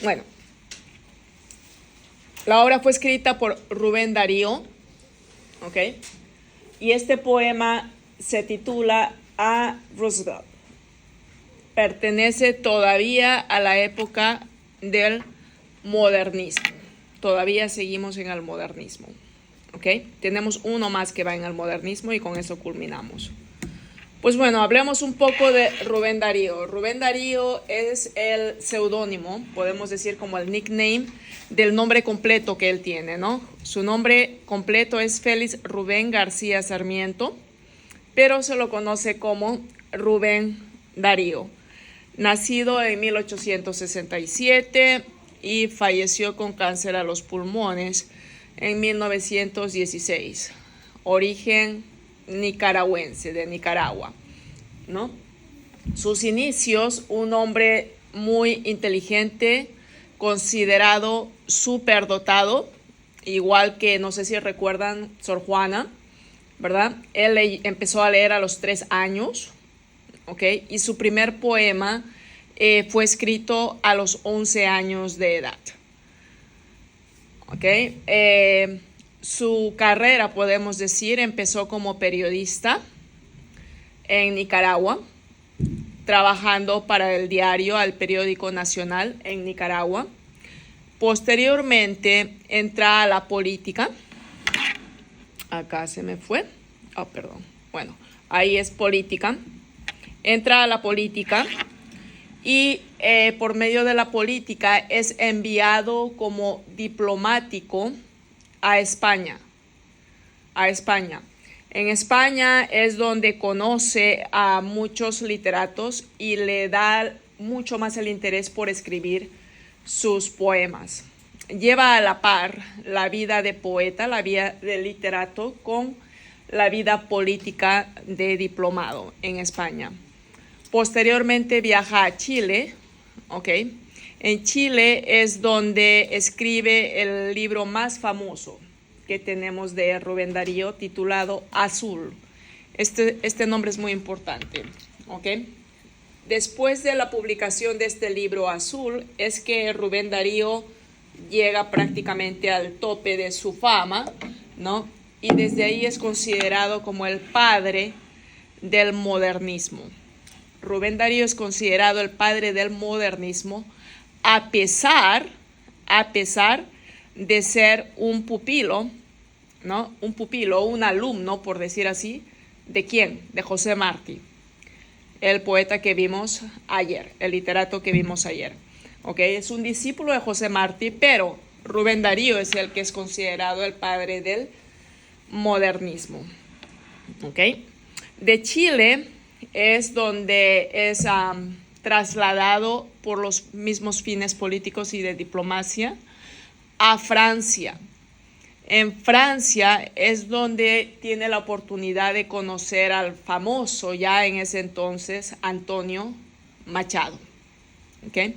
Bueno, la obra fue escrita por Rubén Darío, ¿ok? Y este poema se titula A Roosevelt. Pertenece todavía a la época del modernismo. Todavía seguimos en el modernismo, ¿ok? Tenemos uno más que va en el modernismo y con eso culminamos. Pues bueno, hablemos un poco de Rubén Darío. Rubén Darío es el seudónimo, podemos decir como el nickname del nombre completo que él tiene, ¿no? Su nombre completo es Félix Rubén García Sarmiento, pero se lo conoce como Rubén Darío. Nacido en 1867 y falleció con cáncer a los pulmones en 1916. Origen nicaragüense, de Nicaragua, ¿no? Sus inicios, un hombre muy inteligente, considerado superdotado, igual que, no sé si recuerdan, Sor Juana, ¿verdad? Él empezó a leer a los 3 años, ¿ok? Y su primer poema fue escrito a los 11 años de edad, ¿ok? Su carrera, podemos decir, empezó como periodista en Nicaragua, trabajando para el periódico Nacional en Nicaragua. Posteriormente entra a la política. Acá se me fue. Oh, perdón. Bueno, ahí es política. Entra a la política y por medio de la política es enviado como diplomático a España. En España es donde conoce a muchos literatos y le da mucho más el interés por escribir sus poemas. Lleva a la par la vida de poeta, la vida de literato, con la vida política de diplomado en España. Posteriormente viaja a Chile, ¿ok? En Chile es donde escribe el libro más famoso que tenemos de Rubén Darío, titulado Azul. Este nombre es muy importante, ¿ok? Después de la publicación de este libro Azul, es que Rubén Darío llega prácticamente al tope de su fama, ¿no? Y desde ahí es considerado como el padre del modernismo. Rubén Darío es considerado el padre del modernismo a pesar de ser un pupilo, ¿no? Un alumno, por decir así, ¿de quién? De José Martí, el poeta que vimos ayer, el literato que vimos ayer. ¿Ok? Es un discípulo de José Martí, pero Rubén Darío es el que es considerado el padre del modernismo. ¿Ok? De Chile es donde es trasladado por los mismos fines políticos y de diplomacia a Francia. En Francia es donde tiene la oportunidad de conocer al famoso, ya en ese entonces, Antonio Machado. ¿Okay?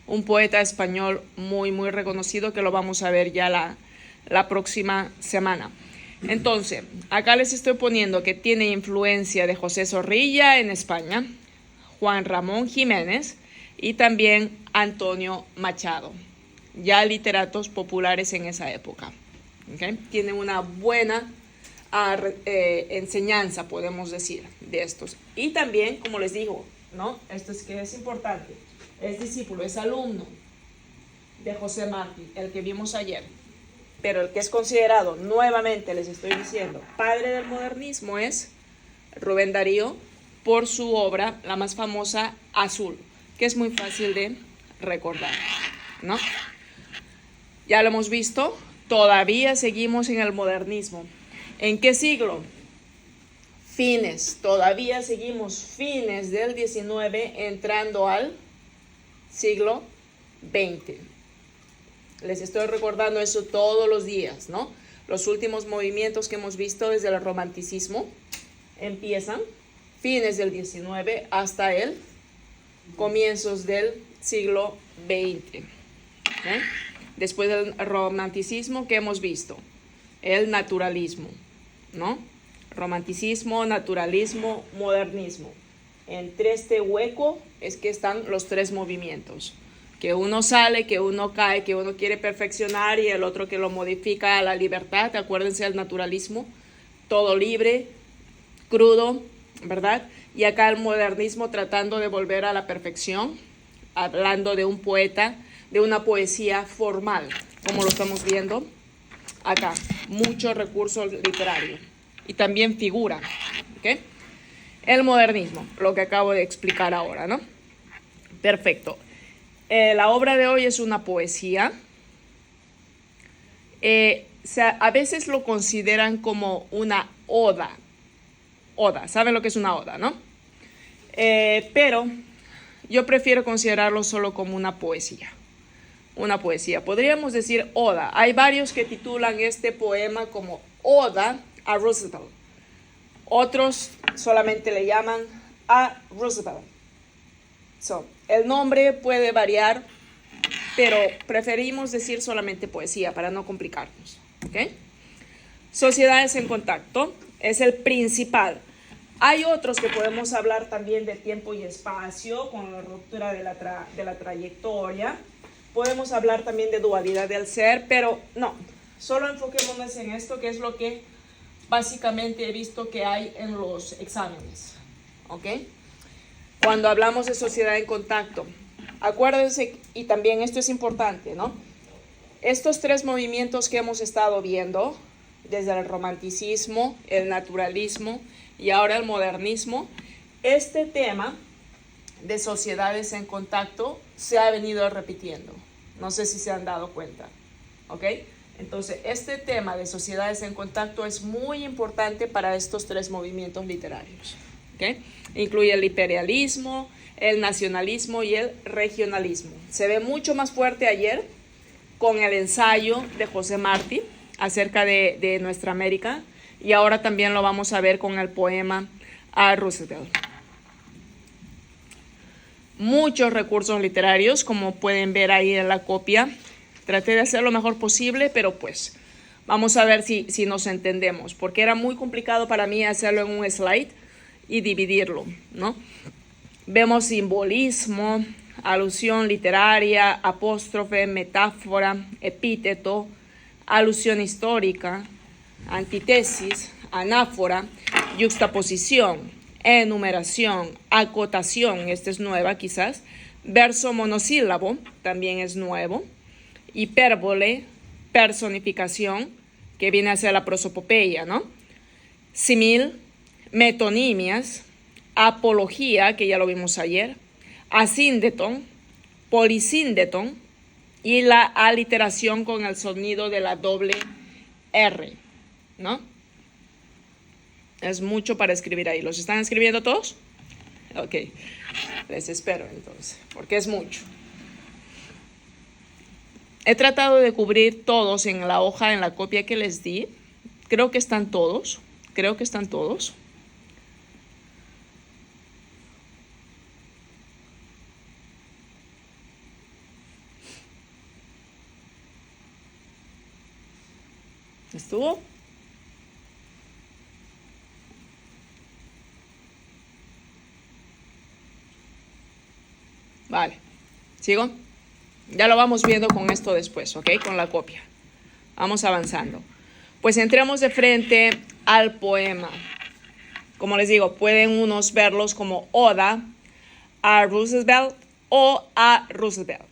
Un poeta español muy, muy reconocido que lo vamos a ver ya la próxima semana. Entonces, acá les estoy poniendo que tiene influencia de José Zorrilla en España, Juan Ramón Jiménez y también Antonio Machado, ya literatos populares en esa época. ¿Okay? Tiene una buena enseñanza, podemos decir, de estos. Y también, como les digo, ¿no? Esto es que es importante, es discípulo, es alumno de José Martí, el que vimos ayer. Pero el que es considerado, nuevamente les estoy diciendo, padre del modernismo es Rubén Darío, por su obra, la más famosa, Azul, que es muy fácil de recordar, ¿no? Ya lo hemos visto, todavía seguimos en el modernismo. ¿En qué siglo? Todavía seguimos fines del 19, entrando al siglo XX. Les estoy recordando eso todos los días, ¿no? Los últimos movimientos que hemos visto desde el romanticismo empiezan fines del 19 hasta el comienzos del siglo XX. ¿Okay? Después del romanticismo, ¿qué hemos visto? El naturalismo, ¿no? Romanticismo, naturalismo, modernismo. Entre este hueco es que están los 3 movimientos. Que uno sale, que uno cae, que uno quiere perfeccionar y el otro que lo modifica a la libertad. Acuérdense del naturalismo, todo libre, crudo, ¿verdad? Y acá el modernismo tratando de volver a la perfección, hablando de un poeta, de una poesía formal, como lo estamos viendo acá. Mucho recurso literario y también figura, ¿ok? El modernismo, lo que acabo de explicar ahora, ¿no? Perfecto. La obra de hoy es una poesía. A veces lo consideran como una oda. Oda, ¿saben lo que es una oda, no? Pero yo prefiero considerarlo solo como una poesía. Una poesía. Podríamos decir oda. Hay varios que titulan este poema como Oda a Roosevelt. Otros solamente le llaman a Roosevelt. El nombre puede variar, pero preferimos decir solamente poesía para no complicarnos. ¿Okay? Sociedades en contacto es el principal. Hay otros que podemos hablar también de tiempo y espacio, con la ruptura de la trayectoria. Podemos hablar también de dualidad del ser, pero no, solo enfoquémonos en esto, que es lo que básicamente he visto que hay en los exámenes. ¿Ok? Cuando hablamos de sociedad en contacto, acuérdense, y también esto es importante, ¿no? Estos tres movimientos que hemos estado viendo, desde el romanticismo, el naturalismo y ahora el modernismo, este tema de sociedades en contacto se ha venido repitiendo. No sé si se han dado cuenta, ¿ok? Entonces, este tema de sociedades en contacto es muy importante para estos tres movimientos literarios. ¿Okay? Incluye el imperialismo, el nacionalismo y el regionalismo. Se ve mucho más fuerte ayer con el ensayo de José Martí acerca de nuestra América, y ahora también lo vamos a ver con el poema a Roosevelt. Muchos recursos literarios, como pueden ver ahí en la copia. Traté de hacer lo mejor posible, pero pues vamos a ver si nos entendemos, porque era muy complicado para mí hacerlo en un slide y dividirlo, ¿no? Vemos simbolismo, alusión literaria, apóstrofe, metáfora, epíteto, alusión histórica, antítesis, anáfora, yuxtaposición, enumeración, acotación, esta es nueva quizás, verso monosílabo, también es nuevo, hipérbole, personificación, que viene a ser la prosopopeya, ¿no? Simil, metonimias, apología, que ya lo vimos ayer, asíndeton, polisíndeton y la aliteración con el sonido de la doble R, ¿no? Es mucho para escribir ahí. ¿Los están escribiendo todos? Ok, les espero entonces, porque es mucho. He tratado de cubrir todos en la hoja, en la copia que les di. Creo que están todos. ¿Estuvo? Vale. ¿Sigo? Ya lo vamos viendo con esto después, ¿ok? Con la copia. Vamos avanzando. Pues entremos de frente al poema. Como les digo, pueden unos verlos como Oda a Roosevelt o a Roosevelt.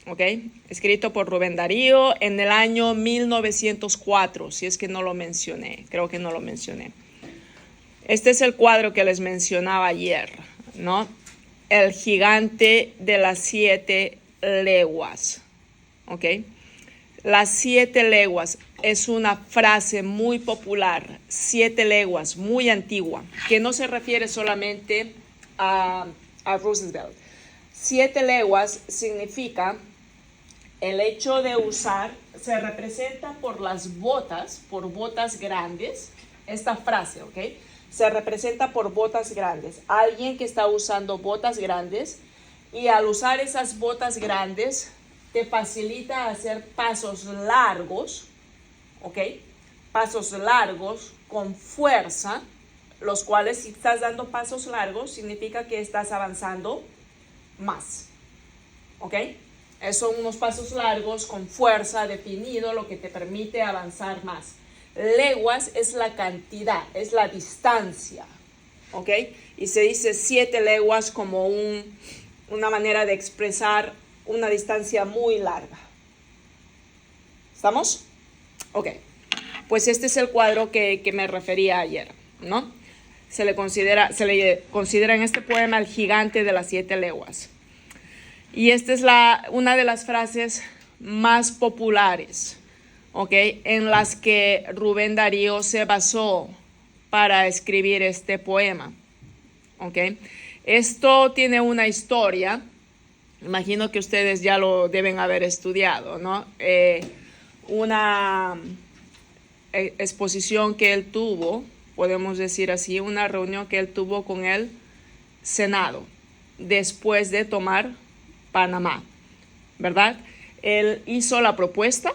¿Ok? Escrito por Rubén Darío en el año 1904, si es que no lo mencioné. Creo que no lo mencioné. Este es el cuadro que les mencionaba ayer, ¿no? El gigante de las 7 leguas. ¿Ok? Las 7 leguas es una frase muy popular, 7 leguas, muy antigua, que no se refiere solamente a Roosevelt. 7 leguas significa el hecho de usar, se representa por las botas, por botas grandes, esta frase, ¿ok? Se representa por botas grandes. Alguien que está usando botas grandes, y al usar esas botas grandes te facilita hacer pasos largos, ¿ok? Pasos largos con fuerza, los cuales si estás dando pasos largos significa que estás avanzando más, ¿ok? Esos son unos pasos largos con fuerza, definido, lo que te permite avanzar más. Leguas es la cantidad, es la distancia, ¿ok? Y se dice 7 leguas como una manera de expresar una distancia muy larga. ¿Estamos? Ok. Pues este es el cuadro que me refería ayer, ¿no? Se le considera en este poema el gigante de las 7 leguas. Y esta es una de las frases más populares, ¿ok? En las que Rubén Darío se basó para escribir este poema, ¿ok? Esto tiene una historia, imagino que ustedes ya lo deben haber estudiado, ¿no? Una exposición que él tuvo, podemos decir así, una reunión que él tuvo con el Senado después de tomar Panamá, ¿verdad? Él hizo la propuesta.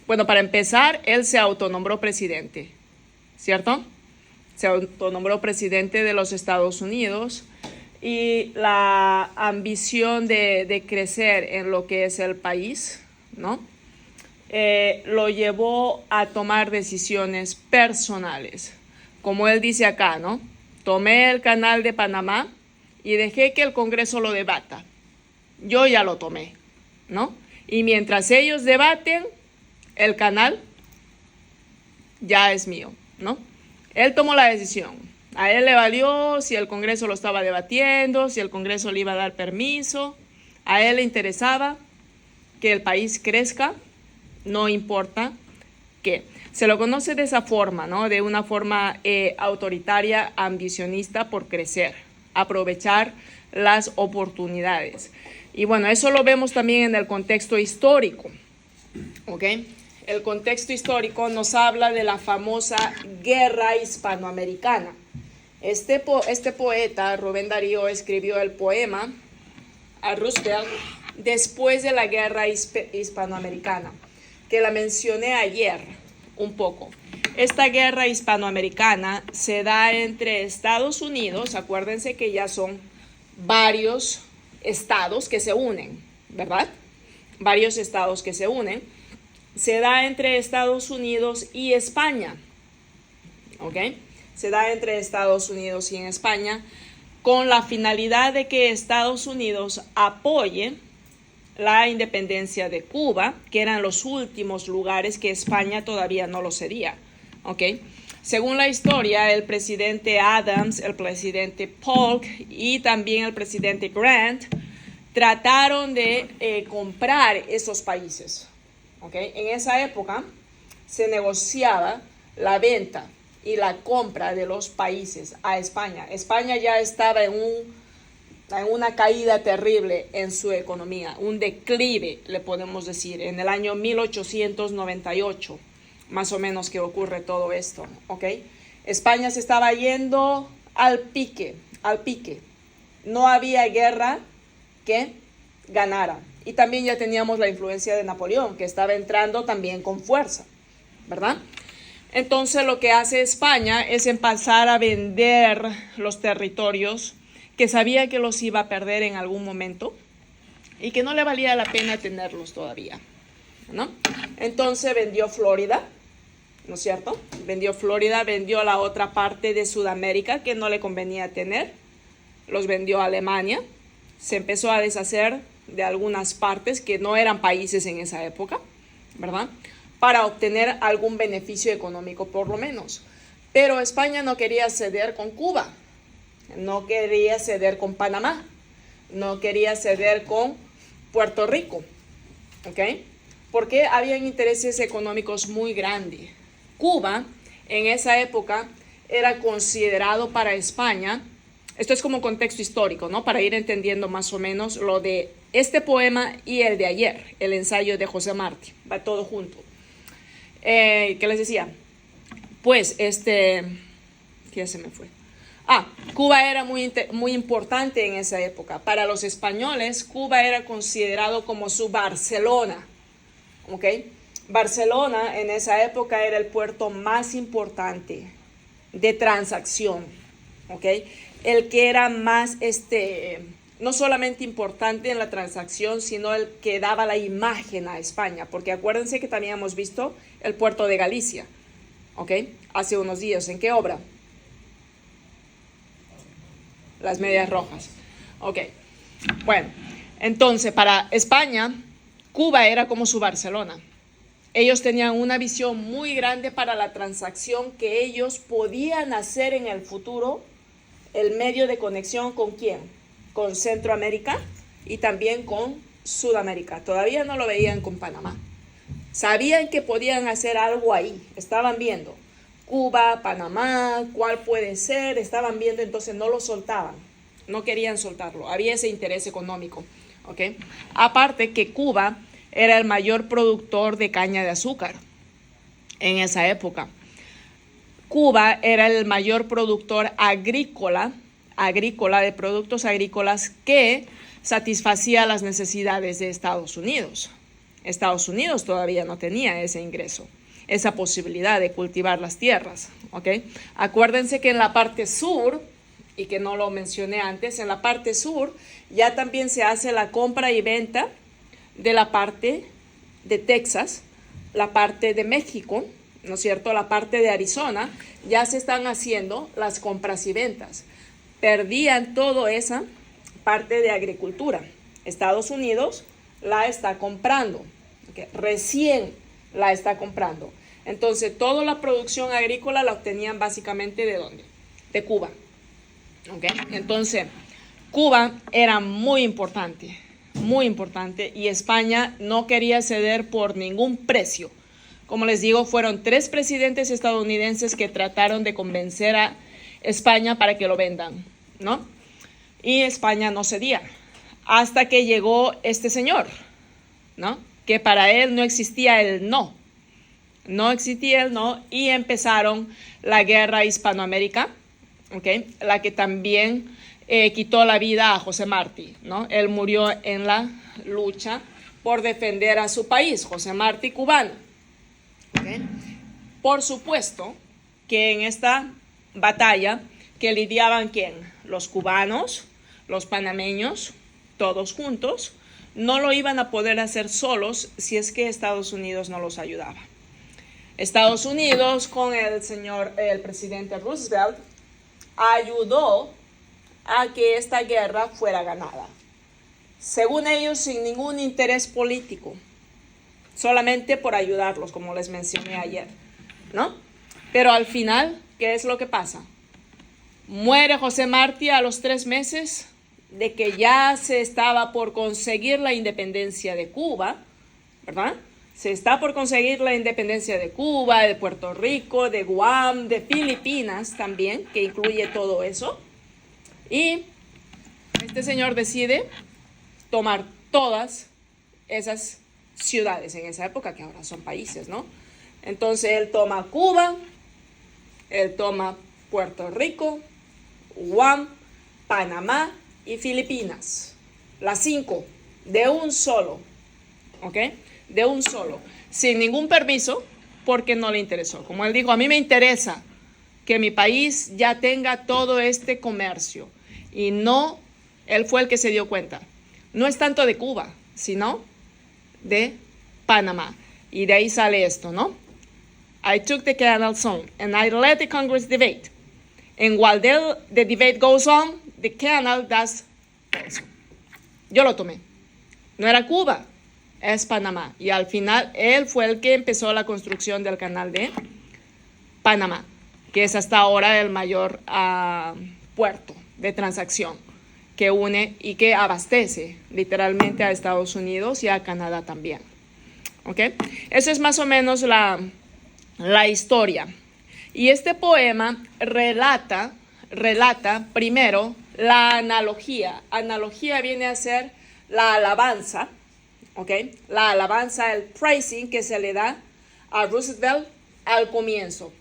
Bueno, para empezar, él se autonombró presidente, ¿cierto? Se autonombró presidente de los Estados Unidos y la ambición de crecer en lo que es el país, ¿no? Lo llevó a tomar decisiones personales. Como él dice acá, ¿no? Tomé el canal de Panamá y dejé que el Congreso lo debata. Yo ya lo tomé, ¿no? Y mientras ellos debaten, el canal ya es mío, ¿no? Él tomó la decisión. A él le valió si el Congreso lo estaba debatiendo, si el Congreso le iba a dar permiso. A él le interesaba que el país crezca, no importa qué. Se lo conoce de esa forma, ¿no? De una forma autoritaria, ambicionista por crecer, aprovechar las oportunidades. Y bueno, eso lo vemos también en el contexto histórico, ¿ok? El contexto histórico nos habla de la famosa Guerra Hispanoamericana. Este poeta, Rubén Darío, escribió el poema a Roosevelt después de la Guerra Hispanoamericana, que la mencioné ayer un poco. Esta guerra hispanoamericana se da entre Estados Unidos, acuérdense que ya son varios estados que se unen, ¿verdad? Varios estados que se unen. Se da entre Estados Unidos y España, ¿ok? Se da entre Estados Unidos y España con la finalidad de que Estados Unidos apoye la independencia de Cuba, que eran los últimos lugares que España todavía no lo cedía, ¿ok? Según la historia, el presidente Adams, el presidente Polk y también el presidente Grant trataron de comprar esos países, ¿ok? En esa época se negociaba la venta y la compra de los países a España. España ya estaba en una caída terrible en su economía, un declive, le podemos decir, en el año 1898, más o menos que ocurre todo esto, ¿ok? España se estaba yendo al pique. No había guerra que ganara. Y también ya teníamos la influencia de Napoleón, que estaba entrando también con fuerza, ¿verdad? Entonces lo que hace España es empezar a vender los territorios que sabía que los iba a perder en algún momento y que no le valía la pena tenerlos todavía, ¿no? Entonces vendió Florida, ¿no es cierto? Vendió Florida, vendió la otra parte de Sudamérica que no le convenía tener, los vendió a Alemania, se empezó a deshacer de algunas partes que no eran países en esa época, ¿verdad? Para obtener algún beneficio económico por lo menos. Pero España no quería ceder con Cuba, no quería ceder con Panamá, no quería ceder con Puerto Rico, ¿ok? Porque habían intereses económicos muy grandes. Cuba en esa época era considerado para España, esto es como contexto histórico, ¿no? Para ir entendiendo más o menos lo de este poema y el de ayer, el ensayo de José Martí, va todo junto. ¿Qué les decía? Pues ya se me fue. Cuba era muy importante en esa época. Para los españoles, Cuba era considerado como su Barcelona, ¿ok? Barcelona en esa época era el puerto más importante de transacción, ¿ok? El que era más no solamente importante en la transacción, sino el que daba la imagen a España, porque acuérdense que también hemos visto el puerto de Galicia, ¿ok? Hace unos días, ¿en qué obra? Las Medias Rojas, ok. Bueno, entonces para España, Cuba era como su Barcelona. Ellos tenían una visión muy grande para la transacción que ellos podían hacer en el futuro, el medio de conexión con quién, con Centroamérica y también con Sudamérica. Todavía no lo veían con Panamá. Sabían que podían hacer algo ahí, estaban viendo Cuba, Panamá, cuál puede ser, estaban viendo, entonces no lo soltaban, no querían soltarlo, había ese interés económico, ¿ok? Aparte que Cuba era el mayor productor de caña de azúcar en esa época. Cuba era el mayor productor agrícola de productos agrícolas que satisfacía las necesidades de Estados Unidos. Estados Unidos todavía no tenía ese ingreso, esa posibilidad de cultivar las tierras, ¿ok? Acuérdense que en la parte sur, y que no lo mencioné antes, en la parte sur ya también se hace la compra y venta de la parte de Texas, la parte de México, ¿no es cierto? La parte de Arizona, ya se están haciendo las compras y ventas. Perdían toda esa parte de agricultura. Estados Unidos la está comprando, ¿okay? Recién la está comprando. Entonces, toda la producción agrícola la obtenían básicamente ¿de dónde? De Cuba. ¿Okay? Entonces, Cuba era muy importante, y España no quería ceder por ningún precio. Como les digo, fueron 3 presidentes estadounidenses que trataron de convencer a España para que lo vendan, ¿no? Y España no cedía, hasta que llegó este señor, ¿no? Que para él no existía el no. No existía el no, y empezaron la guerra hispanoamericana, ¿okay? La que también quitó la vida a José Martí, ¿no? Él murió en la lucha por defender a su país, José Martí cubano. ¿Okay? Por supuesto que en esta batalla que lidiaban ¿quién? Los cubanos, los panameños, todos juntos, no lo iban a poder hacer solos si es que Estados Unidos no los ayudaba. Estados Unidos con el presidente Roosevelt ayudó a que esta guerra fuera ganada. Según ellos, sin ningún interés político, solamente por ayudarlos, como les mencioné ayer, ¿no? Pero al final, ¿qué es lo que pasa? Muere José Martí a los 3 meses de que ya se estaba por conseguir la independencia de Cuba, ¿verdad? Se está por conseguir la independencia de Cuba, de Puerto Rico, de Guam, de Filipinas también, que incluye todo eso. Y este señor decide tomar todas esas ciudades en esa época, que ahora son países, ¿no? Entonces él toma Cuba, él toma Puerto Rico, Guam, Panamá y Filipinas. Las 5 de un solo, ¿ok? De un solo, sin ningún permiso, porque no le interesó. Como él dijo, a mí me interesa que mi país ya tenga todo este comercio. Y no, él fue el que se dio cuenta. No es tanto de Cuba, sino de Panamá. Y de ahí sale esto, ¿no? I took the canal zone and I let the Congress debate. And while the debate goes on, the canal does also. Yo lo tomé. No era Cuba, es Panamá. Y al final, él fue el que empezó la construcción del canal de Panamá, que es hasta ahora el mayor puerto de transacción que une y que abastece literalmente a Estados Unidos y a Canadá también. ¿Ok? Eso es más o menos la historia. Y este poema relata primero la analogía. Analogía viene a ser la alabanza, ¿ok? La alabanza, el praising que se le da a Roosevelt al comienzo,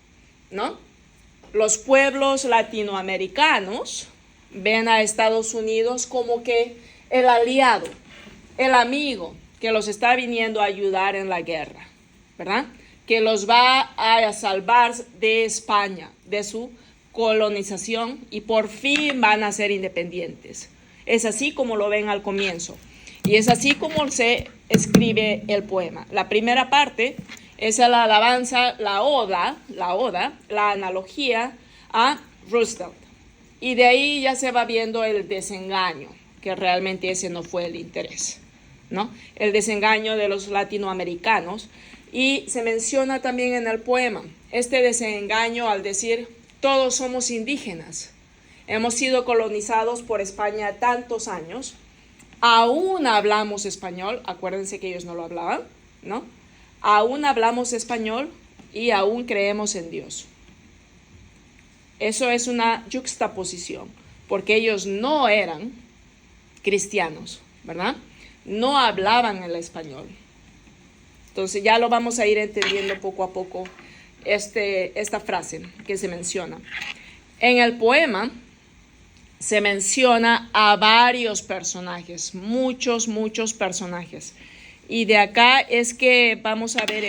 ¿no? Los pueblos latinoamericanos ven a Estados Unidos como que el aliado, el amigo que los está viniendo a ayudar en la guerra, ¿verdad? Que los va a salvar de España, de su colonización, y por fin van a ser independientes. Es así como lo ven al comienzo. Y es así como se escribe el poema. La primera parte es la alabanza, la oda, la analogía a Roosevelt. Y de ahí ya se va viendo el desengaño, que realmente ese no fue el interés, ¿no? El desengaño de los latinoamericanos. Y se menciona también en el poema este desengaño al decir, todos somos indígenas. Hemos sido colonizados por España tantos años. Aún hablamos español, acuérdense que ellos no lo hablaban, ¿no? Aún hablamos español y aún creemos en Dios. Eso es una yuxtaposición, porque ellos no eran cristianos, ¿verdad? No hablaban el español. Entonces ya lo vamos a ir entendiendo poco a poco esta frase que se menciona. En el poema se menciona a varios personajes, muchos personajes. Y de acá es que vamos a ver